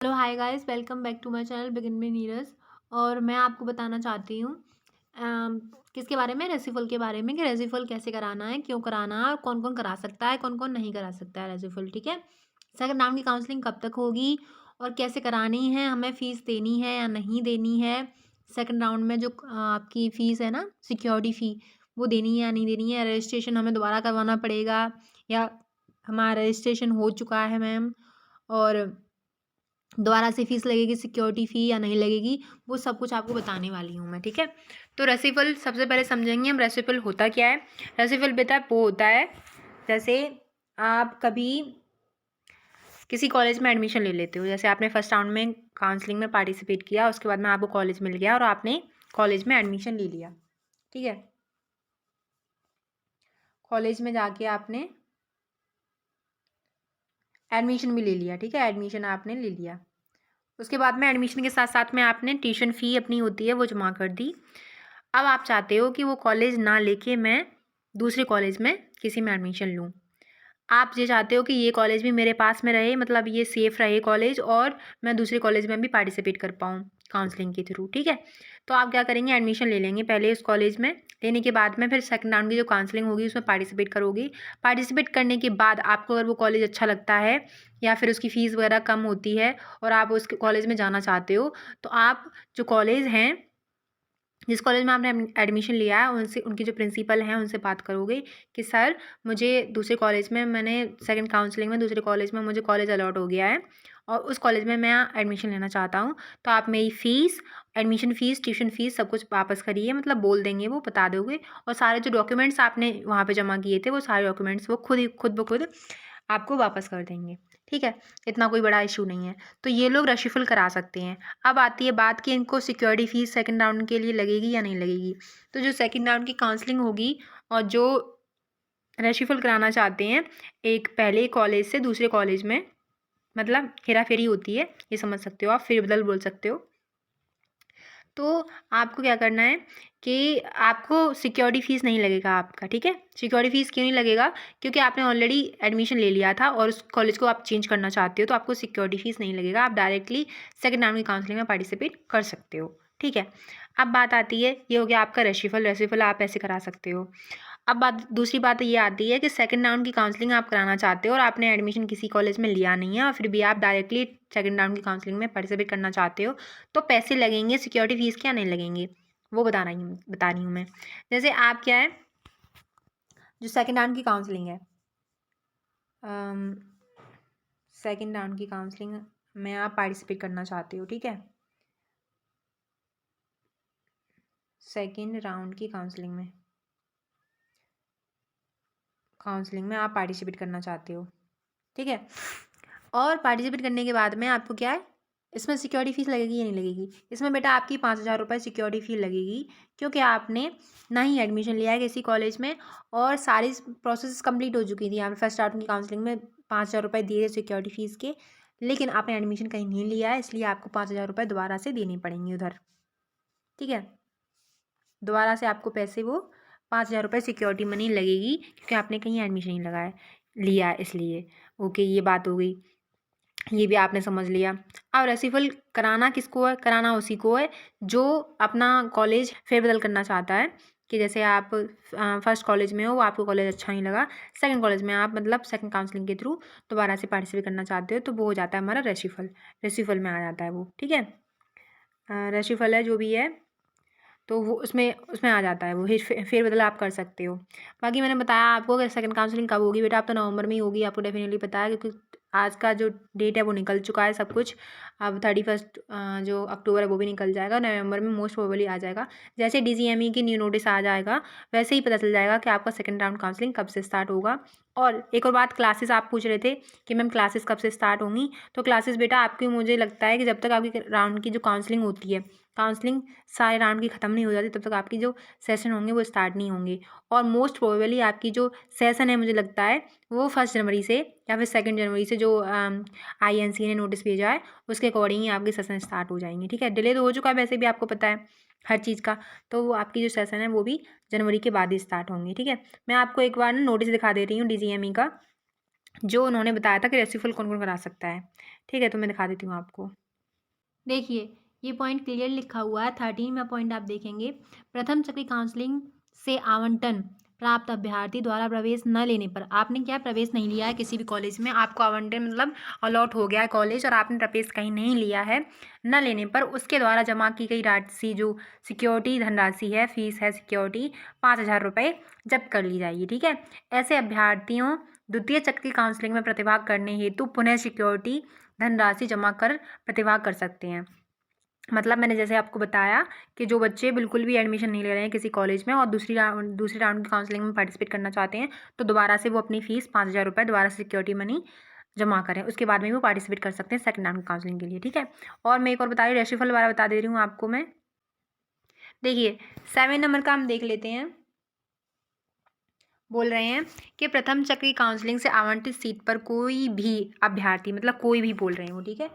Hello hi guys, welcome back to my channel बिगिन में नीरज। और मैं आपको बताना चाहती हूँ किसके बारे में, रेसिफल के बारे में कि रेसिफल कैसे कराना है, क्यों कराना है और कौन कौन करा सकता है, कौन कौन नहीं करा सकता है रेसिफल। ठीक है। सेकंड राउंड की काउंसलिंग कब तक होगी और कैसे करानी है, हमें फ़ीस देनी है या नहीं देनी है। सेकंड राउंड में जो आपकी फ़ीस है ना, सिक्योरिटी फ़ी, वो देनी है या नहीं देनी है। रजिस्ट्रेशन हमें दोबारा करवाना पड़ेगा या हमारा रजिस्ट्रेशन हो चुका है मैम, और दोबारा से फ़ीस लगेगी सिक्योरिटी फ़ी या नहीं लगेगी, वो सब कुछ आपको बताने वाली हूँ मैं। ठीक है। तो रेसिपल सबसे पहले समझेंगे हम, रेसिपल होता क्या है। रेसिपल बेटा वो होता है, जैसे आप कभी किसी कॉलेज में एडमिशन ले लेते हो। जैसे आपने फर्स्ट राउंड में काउंसलिंग में पार्टिसिपेट किया, उसके बाद में आपको कॉलेज मिल गया और आपने कॉलेज में एडमिशन ले लिया। ठीक है। कॉलेज में जाके आपने एडमिशन भी ले लिया। ठीक है, एडमिशन आपने ले लिया। उसके बाद में एडमिशन के साथ साथ में आपने ट्यूशन फ़ी अपनी होती है वो जमा कर दी। अब आप चाहते हो कि वो कॉलेज ना लेके मैं दूसरे कॉलेज में किसी में एडमिशन लूँ। आप ये चाहते हो कि ये कॉलेज भी मेरे पास में रहे, मतलब ये सेफ़ रहे कॉलेज, और मैं दूसरे कॉलेज में भी पार्टिसिपेट कर पाऊँ काउंसलिंग के थ्रू। ठीक है। तो आप क्या करेंगे, एडमिशन ले लेंगे पहले उस कॉलेज में। लेने के बाद में फिर सेकंड राउंड की जो काउंसलिंग होगी उसमें पार्टिसिपेट करोगे। पार्टिसिपेट करने के बाद आपको अगर वो कॉलेज अच्छा लगता है या फिर उसकी फ़ीस वगैरह कम होती है और आप उस कॉलेज में जाना चाहते हो, तो आप जो कॉलेज हैं, जिस कॉलेज में आपने एडमिशन लिया है, उनसे, उनके जो प्रिंसिपल हैं उनसे बात करोगे कि सर मुझे दूसरे कॉलेज में, मैंने सेकंड काउंसलिंग में दूसरे कॉलेज में मुझे कॉलेज अलॉट हो गया है और उस कॉलेज में मैं एडमिशन लेना चाहता हूँ, तो आप मेरी fees, admission fees, tuition fees सब कुछ वापस करिए। मतलब बोल देंगे, वो बता दोगे, और सारे जो डॉक्यूमेंट्स आपने वहाँ पे जमा किए थे वो सारे डॉक्यूमेंट्स वो खुद ब खुद आपको वापस कर देंगे। ठीक है। इतना कोई बड़ा इशू नहीं है। तो ये लोग रेशिफल करा सकते हैं। अब आती है बात कि इनको सिक्योरिटी फ़ीस सेकंड राउंड के लिए लगेगी या नहीं लगेगी। तो जो सेकंड राउंड की काउंसलिंग होगी और जो रेशिफल कराना चाहते हैं, एक पहले कॉलेज से दूसरे कॉलेज में, मतलब हेरा-फेरी होती है, ये समझ सकते हो आप, फेरबदल बोल सकते हो। तो आपको क्या करना है कि आपको सिक्योरिटी फ़ीस नहीं लगेगा आपका। ठीक है। सिक्योरिटी फ़ीस क्यों नहीं लगेगा, क्योंकि आपने ऑलरेडी एडमिशन ले लिया था और उस कॉलेज को आप चेंज करना चाहते हो, तो आपको सिक्योरिटी फ़ीस नहीं लगेगा। आप डायरेक्टली सेकंड राउंड की काउंसलिंग में पार्टिसिपेट कर सकते हो। ठीक है। अब बात आती है, ये हो गया आपका रेशिफल। रेशिफल आप ऐसे करा सकते हो। अब दूसरी बात ये आती है कि सेकंड राउंड की काउंसलिंग आप कराना चाहते हो और आपने एडमिशन किसी कॉलेज में लिया नहीं है और फिर भी आप डायरेक्टली सेकंड राउंड की काउंसलिंग में पार्टिसिपेट करना चाहते हो, तो पैसे लगेंगे, सिक्योरिटी फ़ीस क्या नहीं लगेंगे, वो बता रही हूँ मैं। जैसे आप क्या है, जो सेकंड राउंड की काउंसलिंग है, सेकंड राउंड की काउंसलिंग में आप पार्टिसिपेट करना चाहते हो। ठीक है। सेकंड राउंड की काउंसलिंग में आप पार्टिसिपेट करना चाहते हो। ठीक है। और पार्टिसिपेट करने के बाद में आपको क्या है, इसमें सिक्योरिटी फ़ीस लगेगी या नहीं लगेगी। इसमें बेटा आपकी 5,000 रुपये सिक्योरिटी फ़ी लगेगी, क्योंकि आपने ना ही एडमिशन लिया है किसी कॉलेज में और सारी प्रोसेस कंप्लीट हो चुकी थी। आपने फर्स्ट राउंड की काउंसलिंग में 5,000 रुपये दिए थे सिक्योरिटी फ़ीस के, लेकिन आपने एडमिशन कहीं नहीं लिया है, इसलिए आपको 5,000 रुपये दोबारा से देने पड़ेंगे उधर। ठीक है। दोबारा से आपको पैसे, वो 5,000 रुपये सिक्योरिटी मनी लगेगी, क्योंकि आपने कहीं एडमिशन नहीं लगाया लिया है, इसलिए। ओके, ये बात हो गई, ये भी आपने समझ लिया। अब रेसिफल कराना किसको है, कराना उसी को है जो अपना कॉलेज फेरबदल करना चाहता है। कि जैसे आप फर्स्ट कॉलेज में हो, वो आपको कॉलेज अच्छा नहीं लगा, सेकंड कॉलेज में आप, मतलब सेकंड काउंसलिंग के थ्रू दोबारा से पार्टिसिपेट करना चाहते हो, तो वो हो जाता है हमारा रेसिफल। रेसिफल में आ जाता है वो। ठीक है। रेसिफल है जो भी है, तो वो उसमें उसमें आ जाता है वो, फेरबदल आप कर सकते हो। बाकी मैंने बताया आपको कि सेकंड काउंसलिंग कब होगी बेटा, अब तो नवंबर में ही होगी, आपको डेफिनेटली पता है, क्योंकि आज का जो डेट है वो निकल चुका है सब कुछ। अब 31 जो अक्टूबर है वो भी निकल जाएगा, नवंबर में मोस्ट प्रोबेबली आ जाएगा। जैसे DGME की न्यू नोटिस आ जाएगा, वैसे ही पता चल जाएगा कि आपका सेकंड राउंड काउंसलिंग कब से स्टार्ट होगा। और एक और बात, क्लासेस आप पूछ रहे थे कि मैम क्लासेस कब से स्टार्ट होंगी, तो क्लासेस बेटा आपकी, मुझे लगता है कि जब तक आपकी राउंड की जो काउंसलिंग होती है, काउंसलिंग सारे राउंड की ख़त्म नहीं हो जाती, तब तक आपकी जो सेशन होंगे वो स्टार्ट नहीं होंगे। और मोस्ट प्रोबेबली आपकी जो सेशन है, मुझे लगता है वो 1 जनवरी से या फिर 2 जनवरी से, जो INC ने नोटिस भेजा है उसके अकॉर्डिंग ही आपके सेशन स्टार्ट हो जाएंगे। ठीक है। डिले तो हो चुका है वैसे भी, आपको पता है हर चीज़ का, तो वो आपकी जो सेशन है वो भी जनवरी के बाद ही स्टार्ट होंगे। ठीक है। मैं आपको एक बार ना नोटिस दिखा दे रही हूँ DGME का, जो उन्होंने बताया था कि रेसिफल कौन कौन करा सकता है। ठीक है, तो मैं दिखा देती हूँ आपको। देखिए, ये पॉइंट क्लियर लिखा हुआ है। 13वां पॉइंट आप देखेंगे, प्रथम चक्री काउंसलिंग से आवंटन प्राप्त अभ्यर्थी द्वारा प्रवेश न लेने पर, आपने क्या प्रवेश नहीं लिया है किसी भी कॉलेज में, आपको आवंटन मतलब अलॉट हो गया है कॉलेज और आपने प्रवेश कहीं नहीं लिया है, न लेने पर उसके द्वारा जमा की गई राशि जो सिक्योरिटी धनराशि है, फीस है, सिक्योरिटी 5,000 रुपये जब्त कर ली जाएगी। ठीक है, ऐसे अभ्यर्थियों द्वितीय चक्री काउंसलिंग में प्रतिभाग करने हेतु पुनः सिक्योरिटी धनराशि जमा कर प्रतिभाग कर सकते हैं। मतलब मैंने जैसे आपको बताया कि जो बच्चे बिल्कुल भी एडमिशन नहीं ले रहे हैं किसी कॉलेज में और दूसरे राउंड की काउंसलिंग में पार्टिसिपेट करना चाहते हैं, तो दोबारा से वो अपनी फ़ीस 5,000 रुपये दोबारा सिक्योरिटी मनी जमा करें, उसके बाद में वो पार्टिसिपेट कर सकते हैं सेकंड राउंड की काउंसलिंग के लिए। ठीक है, और मैं एक और बता रही हूँ, रेशिफल वाला बता दे रही हूँ आपको मैं। देखिए 7 नंबर का हम देख लेते हैं। बोल रहे हैं कि प्रथम चक्री काउंसलिंग से आवंटित सीट पर कोई भी अभ्यर्थी, मतलब कोई भी बोल रहे हैं वो, ठीक है,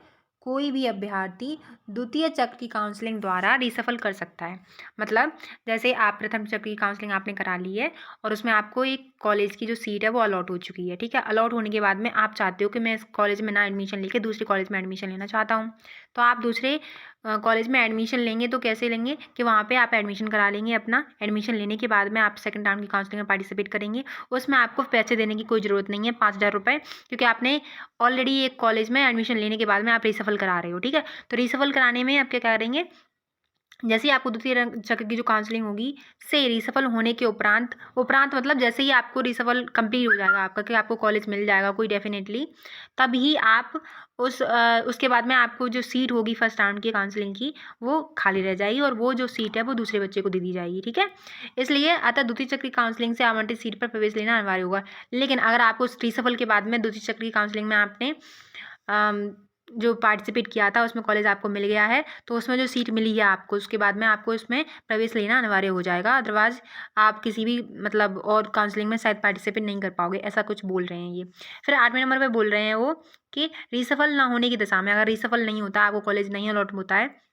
कोई भी अभ्यर्थी द्वितीय चक्र की काउंसलिंग द्वारा रिसफल कर सकता है। मतलब जैसे आप प्रथम चक्र की काउंसलिंग आपने करा ली है और उसमें आपको एक कॉलेज की जो सीट है वो अलॉट हो चुकी है। ठीक है, अलॉट होने के बाद में आप चाहते हो कि मैं इस कॉलेज में ना एडमिशन लेके दूसरे कॉलेज में एडमिशन लेना चाहता हूँ, तो आप दूसरे कॉलेज में एडमिशन लेंगे। तो कैसे लेंगे कि वहाँ पे आप एडमिशन करा लेंगे अपना, एडमिशन लेने के बाद में आप सेकंड राउंड की काउंसलिंग में पार्टिसिपेट करेंगे। उसमें आपको पैसे देने की कोई ज़रूरत नहीं है, 5,000 रुपये, क्योंकि आपने ऑलरेडी एक कॉलेज में एडमिशन लेने के बाद में आप रीसफल करा रहे हो। ठीक है, तो रीसफल कराने में आप क्या करेंगे, जैसे ही आपको द्वितीय चक्र की जो काउंसलिंग होगी से रिसफल होने के उपरांत मतलब जैसे ही आपको रिसफल कंप्लीट हो जाएगा आपका, कि आपको कॉलेज मिल जाएगा कोई डेफिनेटली, तभी आप उसके बाद में आपको जो सीट होगी फर्स्ट राउंड की काउंसलिंग की वो खाली रह जाएगी और वो जो सीट है वो दूसरे बच्चे को दे दी जाएगी। ठीक है, इसलिए अतः द्वितीय चक्र की काउंसलिंग से आवंटित सीट पर प्रवेश लेना अनिवार्य होगा। लेकिन अगर आपको रिसफल के बाद में द्वितीय चक्र की काउंसलिंग में आपने जो पार्टिसिपेट किया था उसमें कॉलेज आपको मिल गया है, तो उसमें जो सीट मिली है आपको, उसके बाद में आपको इसमें प्रवेश लेना अनिवार्य हो जाएगा। अदरवाइज आप किसी भी मतलब और काउंसलिंग में शायद पार्टिसिपेट नहीं कर पाओगे, ऐसा कुछ बोल रहे हैं ये। फिर 8वें नंबर पे बोल रहे हैं वो कि रिसफल ना होने की दशा में, अगर रिसफल नहीं होता, आपको कॉलेज नहीं अलॉट होता है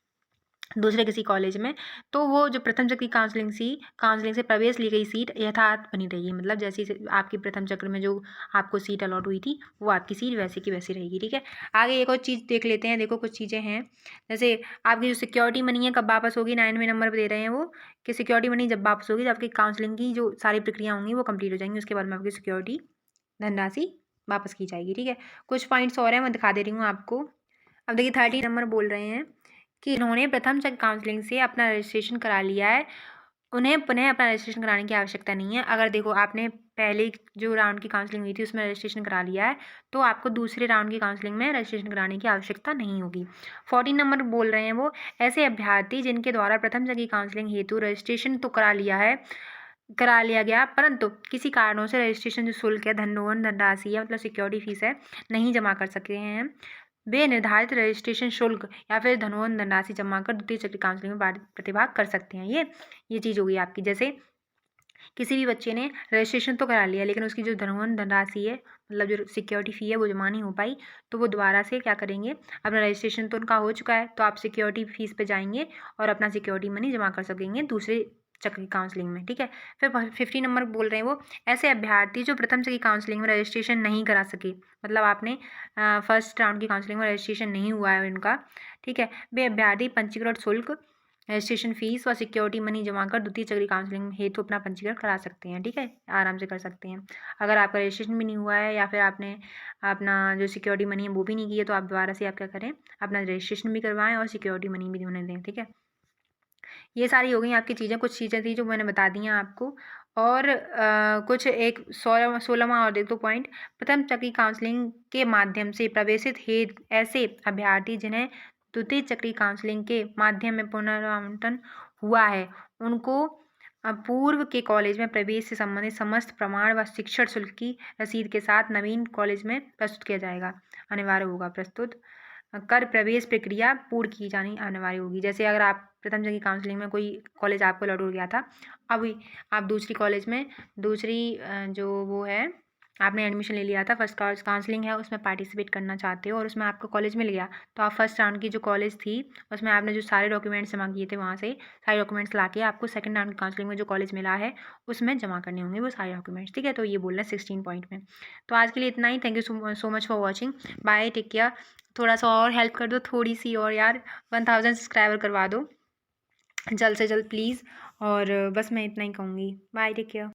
दूसरे किसी कॉलेज में, तो वो जो प्रथम चक्र की काउंसलिंग से प्रवेश ली गई सीट यथार्थ बनी रहेगी। मतलब जैसी आपकी प्रथम चक्र में जो आपको सीट अलॉट हुई थी वो आपकी सीट वैसी की वैसी रहेगी। ठीक है, आगे एक और चीज़ देख लेते हैं। देखो कुछ चीज़ें हैं, जैसे आपकी जो सिक्योरिटी मनी है कब वापस होगी, 9वें नंबर पर दे रहे हैं वो कि सिक्योरिटी मनी जब वापस होगी, जब आपकी काउंसलिंग की जो सारी प्रक्रिया होंगी वो कंप्लीट हो जाएंगी, उसके बाद में आपकी सिक्योरिटी धनराशि वापस की जाएगी। ठीक है, कुछ पॉइंट्स और हैं मैं दिखा दे रही हूँ आपको। अब देखिए 13 नंबर बोल रहे हैं कि इन्होंने प्रथम चक्र काउंसलिंग से अपना रजिस्ट्रेशन करा लिया है, उन्हें पुनः अपना रजिस्ट्रेशन कराने की आवश्यकता नहीं है। अगर देखो आपने पहले जो राउंड की काउंसलिंग हुई थी उसमें रजिस्ट्रेशन करा लिया है, तो आपको दूसरे राउंड की काउंसलिंग में रजिस्ट्रेशन कराने की आवश्यकता नहीं होगी। 14 नंबर बोल रहे हैं वो, ऐसे अभ्यर्थी जिनके द्वारा प्रथम चक्र की काउंसलिंग हेतु रजिस्ट्रेशन तो करा लिया गया, परंतु किसी कारणों से रजिस्ट्रेशन जो शुल्क है, धनराशि है, मतलब सिक्योरिटी फीस है, नहीं जमा कर सके हैं, वे निर्धारित रजिस्ट्रेशन शुल्क या फिर धनराशि जमा कर द्वितीय चक्र काउंसलिंग में प्रतिभाग कर सकते हैं। ये चीज़ होगी आपकी। जैसे किसी भी बच्चे ने रजिस्ट्रेशन तो करा लिया लेकिन उसकी जो धनराशि है, मतलब जो सिक्योरिटी फ़ी है वो जमा नहीं हो पाई, तो वो दोबारा से क्या करेंगे, अपना रजिस्ट्रेशन तो उनका हो चुका है, तो आप सिक्योरिटी फीस पे जाएंगे और अपना सिक्योरिटी मनी जमा कर सकेंगे दूसरे चक्र की काउंसलिंग में। ठीक है, फिर 50 नंबर बोल रहे हैं वो, ऐसे अभ्यर्थी जो प्रथम चक्र की काउंसलिंग में रजिस्ट्रेशन नहीं करा सके, मतलब आपने फर्स्ट राउंड की काउंसलिंग में रजिस्ट्रेशन नहीं हुआ है उनका, ठीक है, वे अभ्यर्थी पंजीकृत शुल्क, रजिस्ट्रेशन फीस और सिक्योरिटी मनी जमा कर द्वितीय चक्री काउंसलिंग हेतु अपना पंजीकरण करा सकते हैं। ठीक है, आराम से कर सकते हैं। अगर आपका रजिस्ट्रेशन भी नहीं हुआ है या फिर आपने अपना जो सिक्योरिटी मनी है वो भी नहीं की है, तो आप दोबारा से आप क्या करें, अपना रजिस्ट्रेशन भी करवाएं और सिक्योरिटी मनी भी उन्हें दें। ठीक है, ये सारी हो गई आपकी चीज़ें, कुछ चीज़ें थी जो मैंने बता दी हैं आपको। और कुछ एक 16वां और देख दो पॉइंट, प्रथम चक्री काउंसलिंग के माध्यम से प्रवेशित हेतु ऐसे अभ्यर्थी जिन्हें द्वितीय चक्री काउंसलिंग के माध्यम में पुनरावंटन हुआ है, उनको पूर्व के कॉलेज में प्रवेश से संबंधित समस्त प्रमाण व शिक्षण शुल्क की रसीद के साथ नवीन कॉलेज में प्रस्तुत किया जाएगा, अनिवार्य होगा। प्रस्तुत कर प्रवेश प्रक्रिया पूर्ण की जानी अनिवार्य होगी। जैसे अगर आप प्रथम चक्र की काउंसलिंग में कोई कॉलेज आपको अलॉट हो गया था, अभी आप दूसरी कॉलेज में दूसरी जो वो है आपने एडमिशन ले लिया था, फर्स्ट काउंसलिंग है उसमें पार्टिसिपेट करना चाहते हो और उसमें आपको कॉलेज मिल गया, तो आप फर्स्ट राउंड की जो कॉलेज थी उसमें आपने जो सारे डॉक्यूमेंट्स जमा किए थे वहाँ से सारे डॉक्यूमेंट्स ला के आपको सेकंड राउंड की काउंसलिंग में जो कॉलेज मिला है उसमें जमा करने होंगे वो सारे डॉक्यूमेंट्स। ठीक है, तो ये बोल रहे हैं 16 पॉइंट में। तो आज के लिए इतना ही। Thank you so much for watching. Bye, take care. थोड़ा सा और हेल्प कर दो, थोड़ी सी और यार, 1000 सब्सक्राइबर करवा दो जल्द से जल्द प्लीज़। और बस मैं इतना ही कहूँगी। Bye, take care.